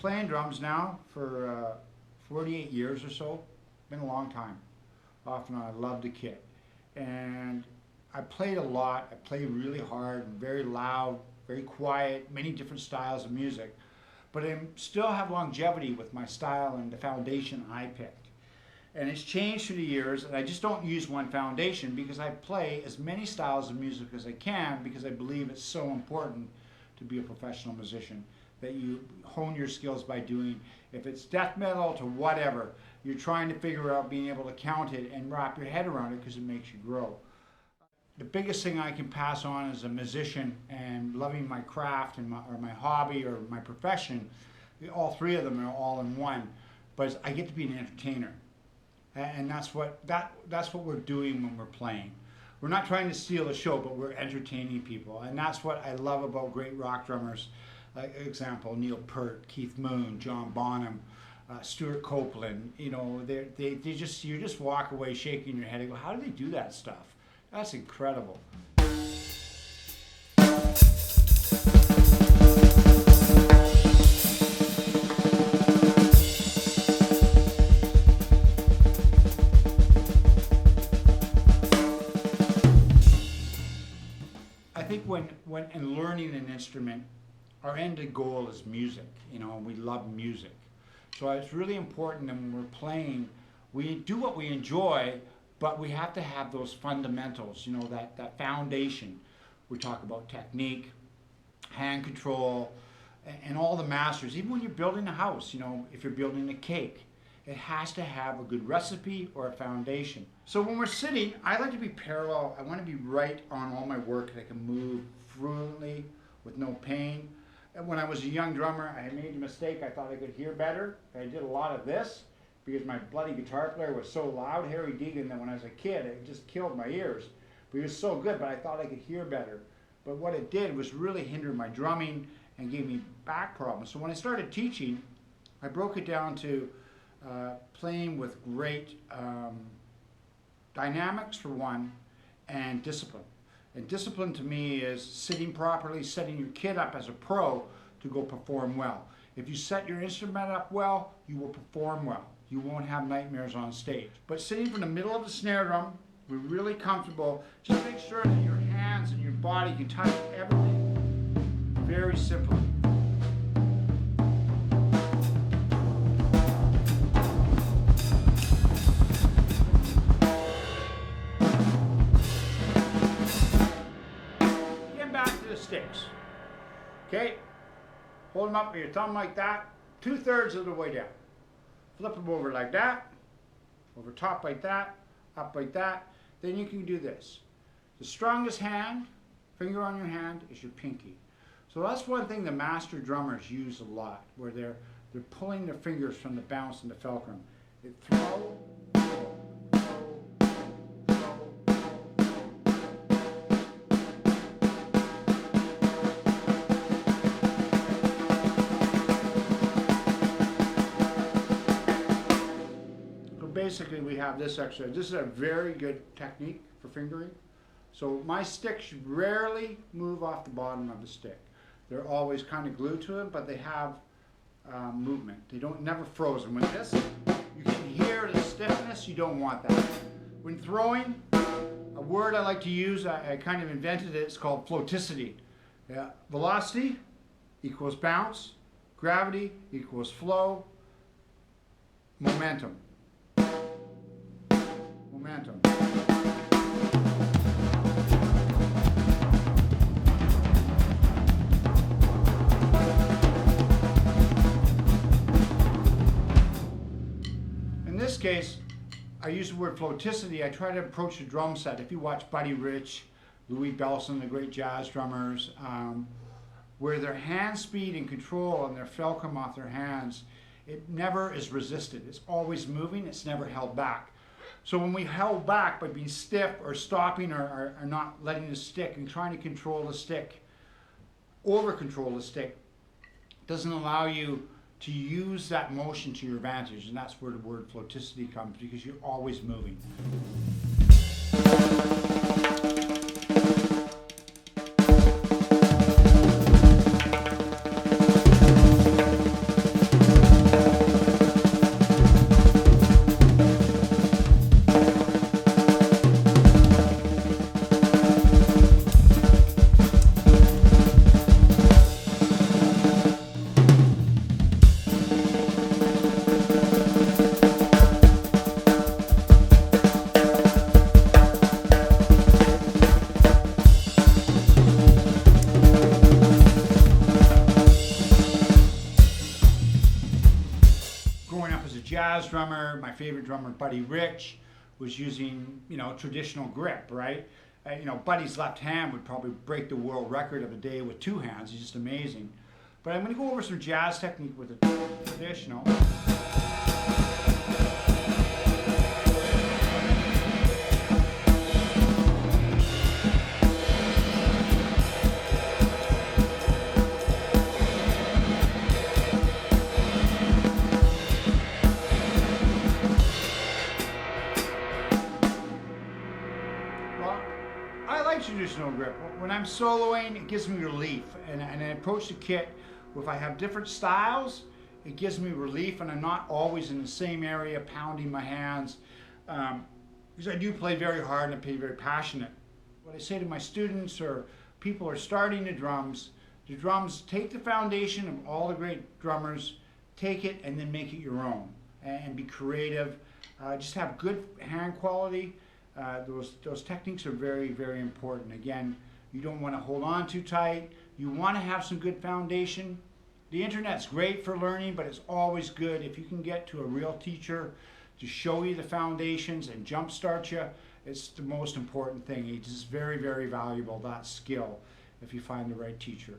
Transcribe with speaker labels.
Speaker 1: playing drums now for 48 years or so. Been a long time. Off and on, I love the kit. And I played a lot. I played really hard and very loud, very quiet, many different styles of music. But I still have longevity with my style and the foundation I picked. And it's changed through the years, and I just don't use one foundation because I play as many styles of music as I can because I believe it's so important to be a professional musician, that you hone your skills by doing, if it's death metal to whatever, you're trying to figure out being able to count it and wrap your head around it because it makes you grow. The biggest thing I can pass on as a musician and loving my craft and or my hobby or my profession, all three of them are all in one, but I get to be an entertainer. And that's what we're doing when we're playing. We're not trying to steal the show, but we're entertaining people. And that's what I love about great rock drummers. Like example, Neil Peart, Keith Moon, John Bonham, Stuart Copeland. You know, you just walk away shaking your head and go, how do they do that stuff? That's incredible. I think when in learning an instrument, our end goal is music. You know, we love music. So it's really important that when we're playing, we do what we enjoy, but we have to have those fundamentals, you know, that foundation. We talk about technique, hand control, and all the masters. Even when you're building a house, you know, if you're building a cake, it has to have a good recipe or a foundation. So when we're sitting, I like to be parallel. I want to be right on all my work, that I can move fluently with no pain. And when I was a young drummer, I made a mistake. I thought I could hear better. I did a lot of this because my bloody guitar player was so loud, Harry Deegan, that when I was a kid, it just killed my ears. But he was so good, but I thought I could hear better. But what it did was really hinder my drumming and gave me back problems. So when I started teaching, I broke it down to playing with great dynamics for one, and discipline. And discipline to me is sitting properly, setting your kit up as a pro to go perform well. If you set your instrument up well, you will perform well. You won't have nightmares on stage. But sitting from the middle of the snare drum, we're really comfortable. Just make sure that your hands and your body can touch everything very simply. Sticks. Okay? Hold them up with your thumb like that, 2/3 of the way down. Flip them over like that, over top like that, up like that. Then you can do this. The strongest hand, finger on your hand, is your pinky. So that's one thing the master drummers use a lot, where they're pulling their fingers from the bounce and the fulcrum. They throw, basically we have this exercise. This is a very good technique for fingering. So my sticks rarely move off the bottom of the stick. They're always kind of glued to it, but they have movement. They don't never frozen. When this, you can hear the stiffness. You don't want that. When throwing, a word I like to use, I kind of invented it. It's called floaticity. Velocity equals bounce. Gravity equals flow. Momentum. Momentum. In this case, I use the word floaticity. I try to approach the drum set. If you watch Buddy Rich, Louis Bellson, the great jazz drummers, where their hand speed and control and their fulcrum off their hands, it never is resisted. It's always moving. It's never held back. So when we held back by being stiff or stopping or not letting the stick and trying to control the stick, over control the stick, doesn't allow you to use that motion to your advantage. And that's where the word floaticity comes, because you're always moving. jazz drummer, my favorite drummer, Buddy Rich, was using, traditional grip, right? Buddy's left hand would probably break the world record of a day with two hands. He's just amazing. But I'm going to go over some jazz technique with a traditional. I like traditional grip. When I'm soloing, it gives me relief. And I approach the kit, if I have different styles, it gives me relief, and I'm not always in the same area pounding my hands. Because I do play very hard and I play very passionate. What I say to my students or people who are starting the drums, take the foundation of all the great drummers, take it and then make it your own. And be creative. Just have good hand quality. Those techniques are very, very important. Again, you don't want to hold on too tight. You want to have some good foundation. The internet's great for learning, but it's always good if you can get to a real teacher to show you the foundations and jumpstart you. It's the most important thing. It's just very, very valuable, that skill, if you find the right teacher.